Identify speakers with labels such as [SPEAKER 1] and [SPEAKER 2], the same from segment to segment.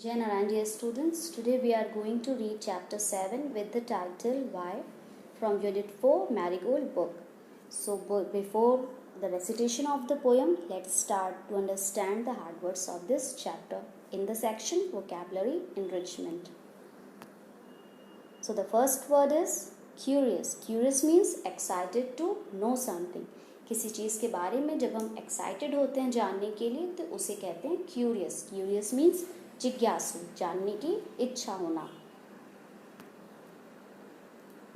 [SPEAKER 1] Jai Narayan dear students, today we are going to read chapter 7 with the title Why from Unit 4 Marigold Book. So before the recitation of the poem, let's start to understand the hard words of this chapter in the section Vocabulary Enrichment. So the first word is curious. Curious means excited to know something. किसी चीज़ के बारे में जब हम excited होते हैं जानने के लिए तो उसे कहते हैं क्यूरियस. क्यूरियस मीन्स जिज्ञासु, जानने की इच्छा होना.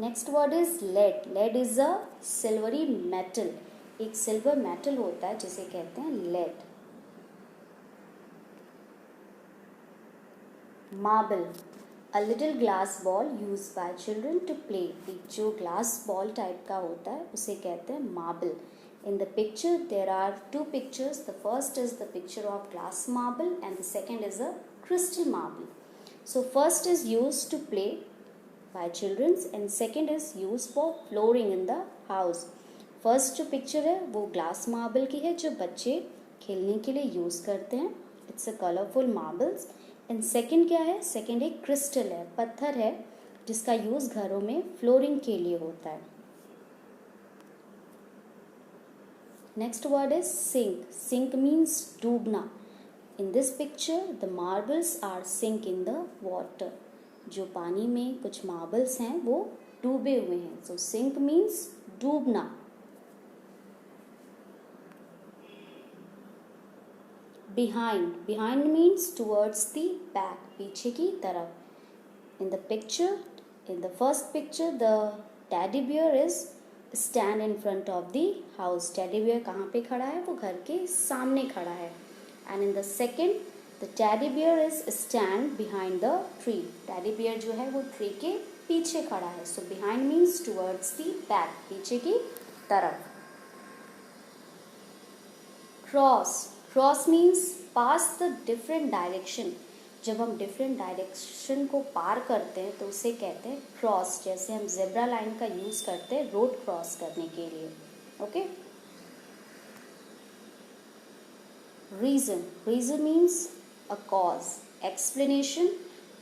[SPEAKER 1] Next word is lead. Lead is a silvery metal. एक सिल्वर मेटल होता है जिसे कहते हैं lead. Marble, a little glass ball use by children to play. एक जो ग्लास बॉल टाइप का होता है उसे कहते हैं marble. In the picture there are two pictures. The first is the picture of glass marble and the second is a crystal marble. So first is used to play by children and second is used for flooring in the house. First जो picture है वो glass marble की है जो बच्चे खेलने के लिए यूज़ करते हैं. It's a colorful marbles. And second क्या है? Second एक crystal है, पत्थर है जिसका यूज़ घरों में flooring के लिए होता है. Next word is sink. Sink means Dumna. In this picture, the marbles are sink in the water. जो पानी में कुछ marbles हैं वो डूबे हुए हैं. So sink means Dumna. Behind. Behind means towards the back. पीछे की तरफ. In the picture, in the first picture, the teddy bear is stand in front of the house. Teddy bear कहाँ पे खड़ा है? वो घर के सामने खड़ा है. And in the second, the teddy bear is stand behind the tree. Teddy bear जो है वो tree के पीछे खड़ा है. So behind means towards the back. पीछे की तरफ. Cross. Cross means pass the different direction. जब हम डिफरेंट डायरेक्शन को पार करते हैं तो उसे कहते हैं क्रॉस. जैसे हम जेब्रा लाइन का यूज़ करते हैं रोड क्रॉस करने के लिए. Okay. Reason. Reason means a cause, explanation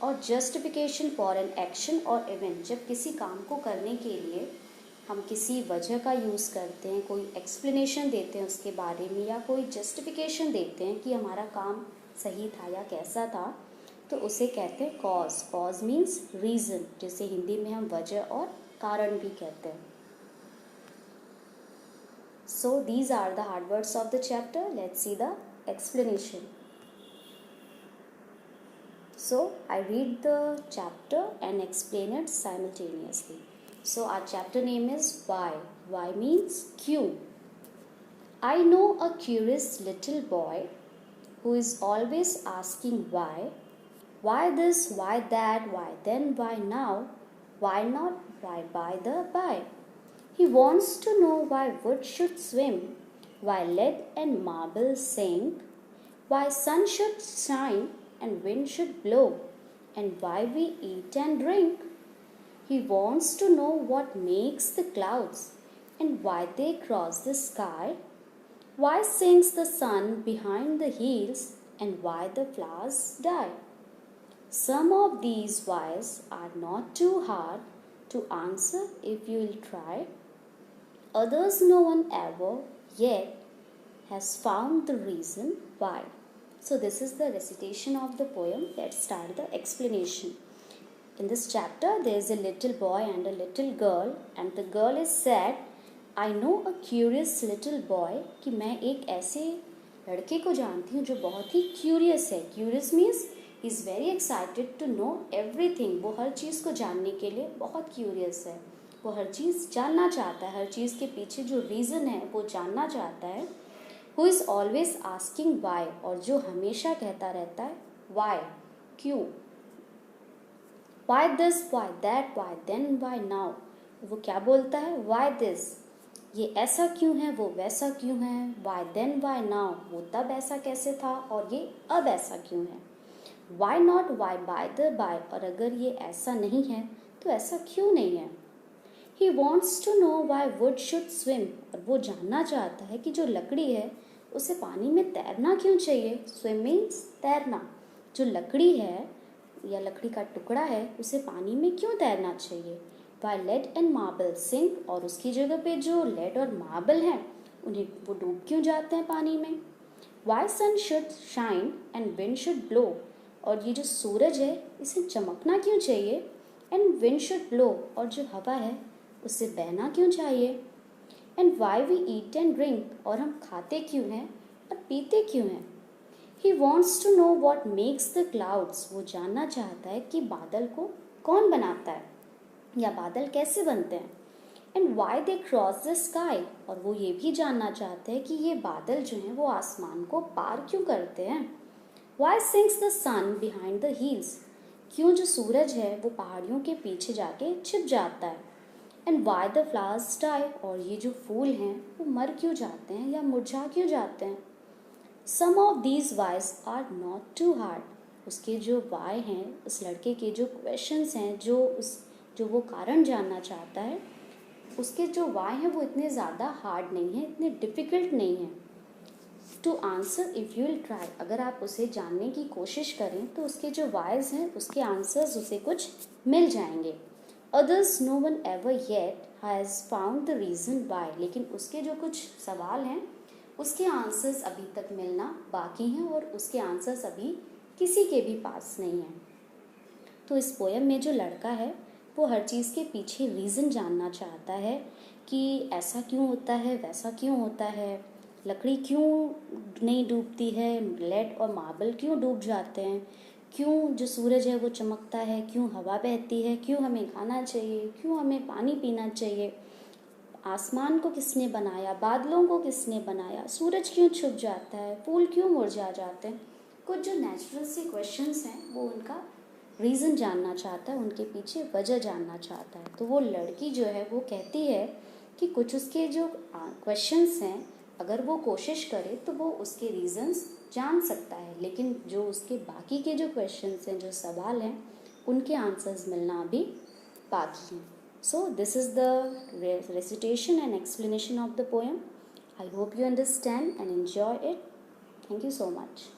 [SPEAKER 1] और जस्टिफिकेशन फॉर एन एक्शन और इवेंट. जब किसी काम को करने के लिए हम किसी वजह का यूज़ करते हैं, कोई एक्सप्लेनेशन देते हैं उसके बारे में या कोई जस्टिफिकेशन देते हैं कि हमारा काम सही था या कैसा था, तो उसे कहते हैं कॉज. कॉज मीन्स रीज़न, जिसे हिंदी में हम वजह और कारण भी कहते हैं. So these are the hard words of the chapter. Let's see the explanation. So I read the chapter and explain it simultaneously. So our chapter name is Why. Why means क्यों. I know a curious little boy who is always asking why. Why this, why that, why then, why now, why not, why by the by. He wants to know why wood should swim, why lead and marble sink, why sun should shine and wind should blow, and why we eat and drink. He wants to know what makes the clouds and why they cross the sky, why sinks the sun behind the hills, and why the flowers die. Some of these whys are not too hard to answer if you will try. Others no one ever yet has found the reason why. So this is the recitation of the poem. Let's start the explanation. In this chapter there is a little boy and a little girl and the girl is said, I know a curious little boy, कि मैं एक ऐसे लड़के को जानती हूँ जो बहुत ही क्यूरियस है. Curious means he is very excited to know everything. वो हर चीज़ को जानने के लिए बहुत क्यूरियस है. वो हर चीज़ जानना चाहता है, हर चीज़ के पीछे जो रीज़न है वो जानना चाहता है. Who is always asking why, और जो हमेशा कहता रहता है why, क्यों. Why this, why that, why then, why now. वो क्या बोलता है? Why this, ये ऐसा क्यों है, वो वैसा क्यों है. Why then, why now, वो तब ऐसा कैसे था और ये अब ऐसा क्यों है. Why not, why by the by, और अगर ये ऐसा नहीं है तो ऐसा क्यों नहीं है. He wants to know why wood should swim, और वो जानना चाहता है कि जो लकड़ी है उसे पानी में तैरना क्यों चाहिए. Swim means तैरना. जो लकड़ी है या लकड़ी का टुकड़ा है उसे पानी में क्यों तैरना चाहिए? Why lead and marble sink, और उसकी जगह पे जो लेड और मार्बल हैं उन्हें वो डूब क्यों जाते हैं पानी में? Why sun should shine and wind should blow, और ये जो सूरज है इसे चमकना क्यों चाहिए? And wind should blow, और जो हवा है उससे बहना क्यों चाहिए? And why we eat and drink, और हम खाते क्यों हैं और पीते क्यों हैं? He wants to know what makes the clouds, वो जानना चाहता है कि बादल को कौन बनाता है या बादल कैसे बनते हैं। And why they cross the sky, और वो ये भी जानना चाहते हैं कि ये बादल जो हैं वो आसमान को पार क्यों करते हैं। Why sinks the sun behind the hills, क्यों जो सूरज है वो पहाड़ियों के पीछे जाके छिप जाता है। And why the flowers die, और ये जो फूल हैं वो मर क्यों जाते हैं या मुरझा क्यों जाते हैं। Some of these whys are not too hard, उसके जो वाई हैं, उस लड़के के जो क्वेश्चंस हैं, जो वो कारण जानना चाहता है, उसके जो वाई हैं वो इतने ज़्यादा हार्ड नहीं हैं, इतने डिफ़िकल्ट नहीं हैं to answer if you will try. अगर आप उसे जानने की कोशिश करें तो उसके जो वाइज हैं उसके आंसर्स उसे कुछ मिल जाएंगे। Others no one ever yet has found the reason why, लेकिन उसके जो कुछ सवाल हैं उसके आंसर्स अभी तक मिलना बाकी हैं और उसके आंसर्स अभी किसी के भी पास नहीं हैं। तो इस पोयम में जो लड़का है वो हर चीज़ के पीछे रीज़न जानना चाहता है कि ऐसा क्यों होता है, वैसा क्यों होता है, लकड़ी क्यों नहीं डूबती है, लेड और मार्बल क्यों डूब जाते हैं, क्यों जो सूरज है वो चमकता है, क्यों हवा बहती है, क्यों हमें खाना चाहिए, क्यों हमें पानी पीना चाहिए, आसमान को किसने बनाया, बादलों को किसने बनाया, सूरज क्यों छुप जाता है, फूल क्यों मुरझा जाते हैं। कुछ जो नेचुरल से क्वेश्चंस हैं वो उनका रीज़न जानना चाहता है, उनके पीछे वजह जानना चाहता है। तो वो लड़की जो है वो कहती है कि कुछ उसके जो क्वेश्चंस हैं अगर वो कोशिश करे तो वो उसके रीज़न्स जान सकता है, लेकिन जो उसके बाकी के जो क्वेश्चंस हैं, जो सवाल हैं, उनके आंसर्स मिलना अभी बाकी हैं। So this is the recitation and explanation of the poem. I hope you understand and enjoy it. Thank you so much.